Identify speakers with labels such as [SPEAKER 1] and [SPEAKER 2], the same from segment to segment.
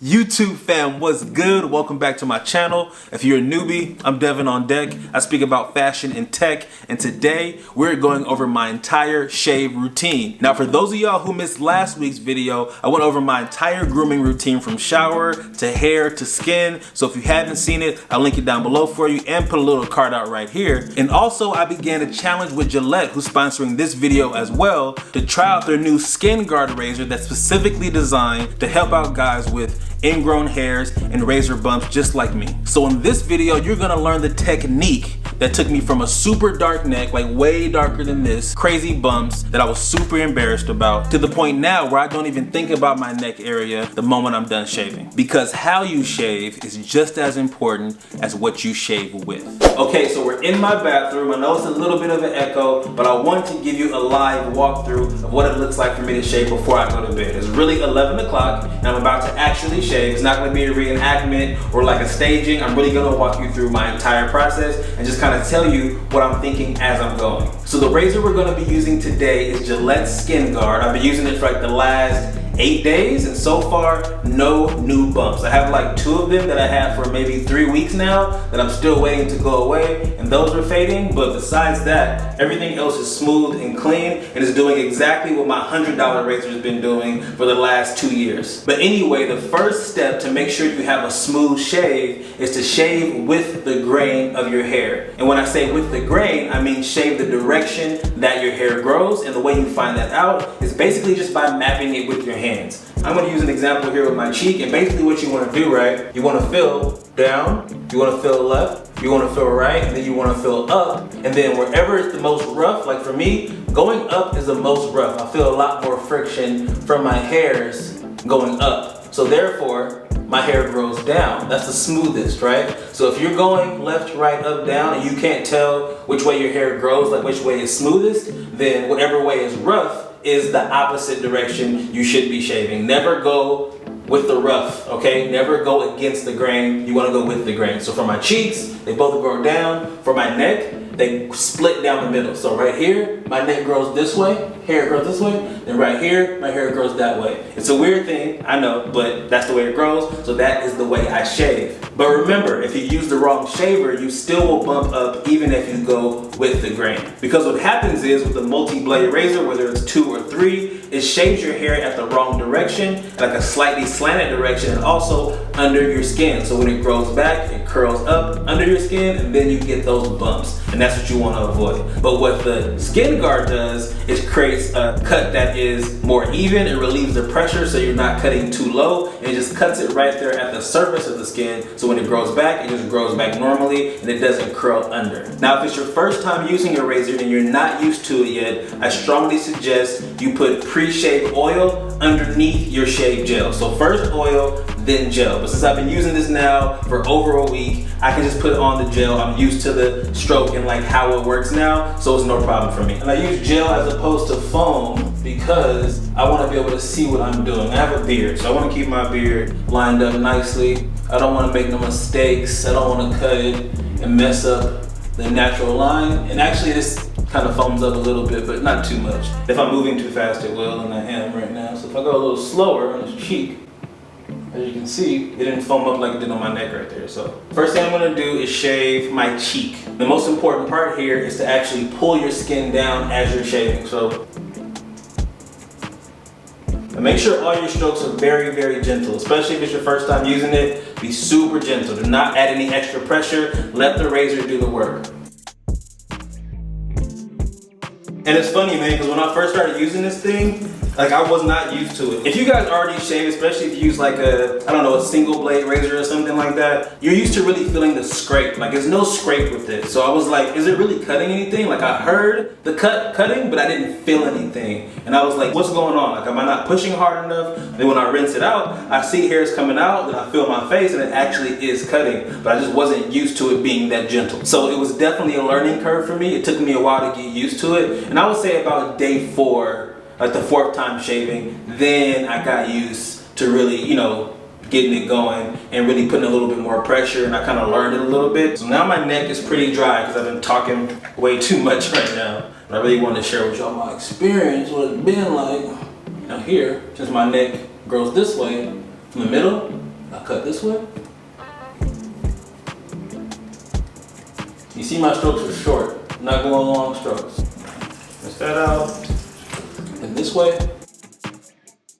[SPEAKER 1] YouTube fam, what's good? Welcome back to my channel. If you're a newbie, I'm DevanOnDeck. I speak about fashion and tech, and today we're going over my entire shave routine. Now, for those of y'all who missed last week's video, I went over my entire grooming routine from shower to hair to skin. So if you haven't seen it, I'll link it down below for you and put a little card out right here. And also, I began a challenge with Gillette, who's sponsoring this video as well, to try out their new SkinGuard razor that's specifically designed to help out guys with ingrown hairs and razor bumps just like me. So in this video, you're gonna learn the technique that took me from a super dark neck, like way darker than this, crazy bumps that I was super embarrassed about, to the point now where I don't even think about my neck area the moment I'm done shaving. Because how you shave is just as important as what you shave with. Okay, so we're in my bathroom. I know it's a little bit of an echo, but I want to give you a live walkthrough of what it looks like for me to shave before I go to bed. It's really 11 o'clock and I'm about to actually shave. It's not going to be a reenactment or like a staging. I'm really going to walk you through my entire process and just kind of tell you what I'm thinking as I'm going. So the razor we're going to be using today is Gillette SkinGuard. I've been using it for like the last 8 days, and so far no new bumps. I have like 2 of them that I had for maybe 3 weeks now that I'm still waiting to go away, and those are fading. But besides that, everything else is smooth and clean and is doing exactly what my $100 razor has been doing for the last 2 years. But anyway, the first step to make sure you have a smooth shave is to shave with the grain of your hair. And when I say with the grain, I mean shave the direction that your hair grows, and the way you find that out is basically just by mapping it with your hands. I'm going to use an example here with my cheek, and basically what you want to do, right, you want to feel down, you want to feel left, you want to feel right, and then you want to feel up, and then wherever it's the most rough, like for me, going up is the most rough. I feel a lot more friction from my hairs going up, so therefore my hair grows down. That's the smoothest, right? So if you're going left, right, up, down, and you can't tell which way your hair grows, like which way is smoothest, then whatever way is rough is the opposite direction you should be shaving. Never go with the rough, okay? Never go against the grain. You want to go with the grain. So for my cheeks, they both grow down. For my neck, they split down the middle. So right here, my neck grows this way, hair grows this way, and right here, my hair grows that way. It's a weird thing, I know, but that's the way it grows, so that is the way I shave. But remember, if you use the wrong shaver, you still will bump up even if you go with the grain. Because what happens is with a multi-blade razor, whether it's 2 or 3, it shaves your hair at the wrong direction, like a slightly slanted direction, and also under your skin. So when it grows back, it curls up under your skin, and then you get those bumps. And that's what you want to avoid. But what the SkinGuard does is creates a cut that is more even. It relieves the pressure so you're not cutting too low, and it just cuts it right there at the surface of the skin. So when it grows back, it just grows back normally and it doesn't curl under. Now, if it's your first time using a razor and you're not used to it yet, I strongly suggest you put pre-shave oil underneath your shave gel. So first oil, then gel. But since I've been using this now for over a week, I can just put on the gel. I'm used to the stroke and like how it works now, so it's no problem for me. And I use gel as opposed to foam because I want to be able to see what I'm doing. I have a beard, so I want to keep my beard lined up nicely. I don't want to make no mistakes. I don't want to cut it and mess up the natural line. And actually this kind of foams up a little bit, but not too much. If I'm moving too fast, it will, and I am right now. So if I go a little slower on this cheek, as you can see, it didn't foam up like it did on my neck right there. So first thing I'm gonna do is shave my cheek. The most important part here is to actually pull your skin down as you're shaving. So and make sure all your strokes are very, very gentle, especially if it's your first time using it. Be super gentle. Do not add any extra pressure. Let the razor do the work. And it's funny, man, because when I first started using this thing, like I was not used to it. If you guys already shave, especially if you use like a, I don't know, a single blade razor or something like that, you're used to really feeling the scrape. Like there's no scrape with it. So I was like, is it really cutting anything? Like I heard the cutting, but I didn't feel anything. And I was like, what's going on? Like, am I not pushing hard enough? Then when I rinse it out, I see hairs coming out, then I feel my face and it actually is cutting. But I just wasn't used to it being that gentle. So it was definitely a learning curve for me. It took me a while to get used to it. And I would say about day 4, like the 4th time shaving, then I got used to really, you know, getting it going and really putting a little bit more pressure, and I kind of learned it a little bit. So now my neck is pretty dry because I've been talking way too much right now. And I really want to share with y'all my experience, what it's been like. Now here, since my neck grows this way, from the middle, I cut this way. You see my strokes are short, I'm not going long strokes. Rinse that out, and this way.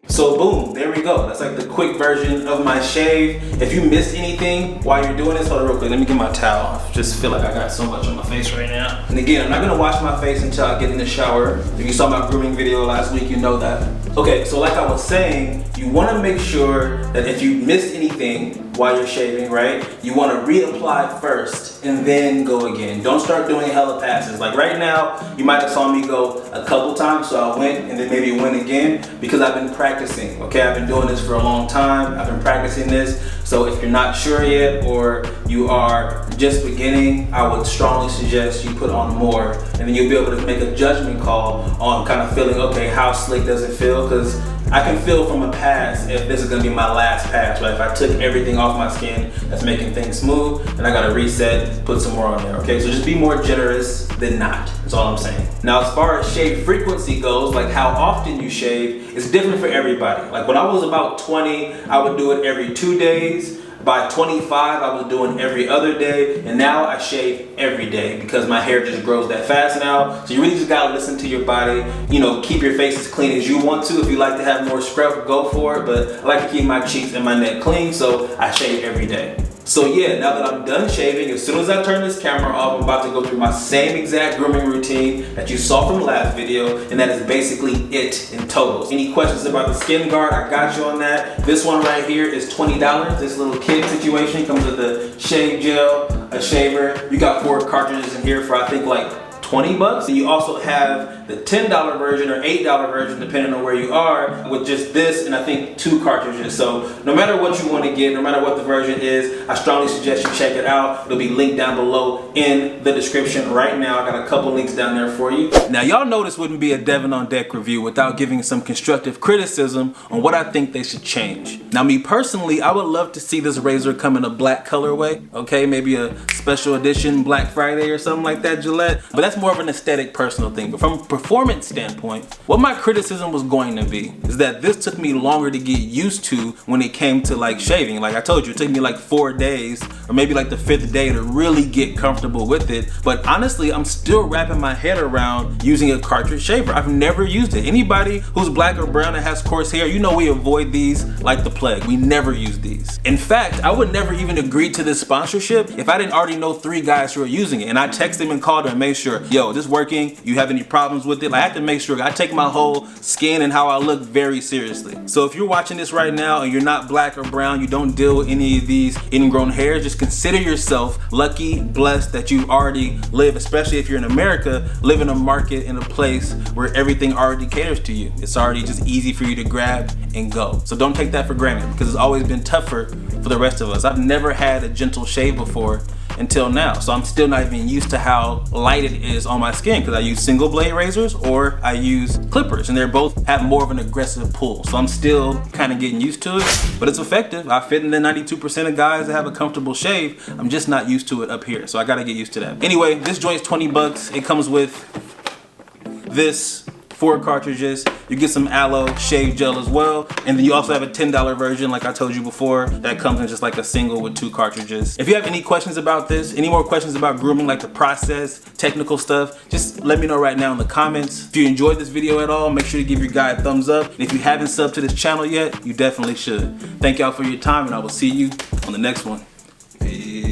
[SPEAKER 1] So boom, there we go. That's like the quick version of my shave. If you missed anything while you're doing this, hold on real quick, let me get my towel. I just feel like I got so much on my face right now. And again, I'm not gonna wash my face until I get in the shower. If you saw my grooming video last week, you know that. Okay, so like I was saying, you wanna make sure that if you missed anything while you're shaving, right, you wanna reapply first and then go again. Don't start doing hella passes. Like right now, you might have saw me go a couple times, so I went and then maybe went again because I've been practicing, okay? I've been doing this for a long time. I've been practicing this. So if you're not sure yet or you are just beginning, I would strongly suggest you put on more, and then you'll be able to make a judgment call on kind of feeling, okay, how slick does it feel? Because I can feel from a pass if this is gonna be my last pass, right? If I took everything off my skin that's making things smooth, then I gotta reset, put some more on there, okay? So just be more generous than not, that's all I'm saying. Now, as far as shave frequency goes, like how often you shave, it's different for everybody. Like when I was about 20, I would do it every 2 days. By 25, I was doing every other day, and now I shave every day because my hair just grows that fast now. So you really just gotta listen to your body. You know, keep your face as clean as you want to. If you like to have more scruff, go for it, but I like to keep my cheeks and my neck clean, so I shave every day. So yeah, now that I'm done shaving, as soon as I turn this camera off, I'm about to go through my same exact grooming routine that you saw from the last video, and that is basically it in total. Any questions about the SkinGuard, I got you on that. This one right here is $20. This little kit situation comes with a shave gel, a shaver. You got 4 cartridges in here for I think like 20 bucks. And you also have the $10 version or $8 version, depending on where you are, with just this and I think 2 cartridges. So no matter what you want to get, no matter what the version is, I strongly suggest you check it out. It'll be linked down below in the description right now. I got a couple links down there for you. Now y'all know this wouldn't be a Devin on Deck review without giving some constructive criticism on what I think they should change. Now me personally, I would love to see this razor come in a black colorway. Okay, maybe a special edition Black Friday or something like that, Gillette. But that's more of an aesthetic personal thing. But from a performance standpoint, what my criticism was going to be is that this took me longer to get used to when it came to like shaving. Like I told you, it took me like 4 days or maybe like the 5th day to really get comfortable with it. But honestly, I'm still wrapping my head around using a cartridge shaver. I've never used it. Anybody who's black or brown and has coarse hair, you know we avoid these like the plague. We never use these. In fact, I would never even agree to this sponsorship if I didn't already know 3 guys who are using it. And I text them and called them and made sure, yo, this working? You have any problems with it? Like, I have to make sure. I take my whole skin and how I look very seriously. So if you're watching this right now and you're not black or brown, you don't deal with any of these ingrown hairs, just consider yourself lucky, blessed that you already live, especially if you're in America, live in a market, in a place where everything already caters to you. It's already just easy for you to grab and go. So don't take that for granted because it's always been tougher for the rest of us. I've never had a gentle shave before until now, so I'm still not even used to how light it is on my skin because I use single blade razors or I use clippers, and they both have more of an aggressive pull, so I'm still kind of getting used to it, but it's effective. I fit in the 92% of guys that have a comfortable shave. I'm just not used to it up here, so I gotta get used to that. Anyway, this joint's 20 bucks. It comes with this 4 cartridges. You get some aloe shave gel as well, and then you also have a $10 version like I told you before that comes in just like a single with 2 cartridges. If you have any questions about this, any more questions about grooming, like the process, technical stuff, just let me know right now in the comments. If you enjoyed this video at all, make sure to give your guy a thumbs up, and if you haven't subbed to this channel yet, you definitely should. Thank y'all for your time, and I will see you on the next one. Peace.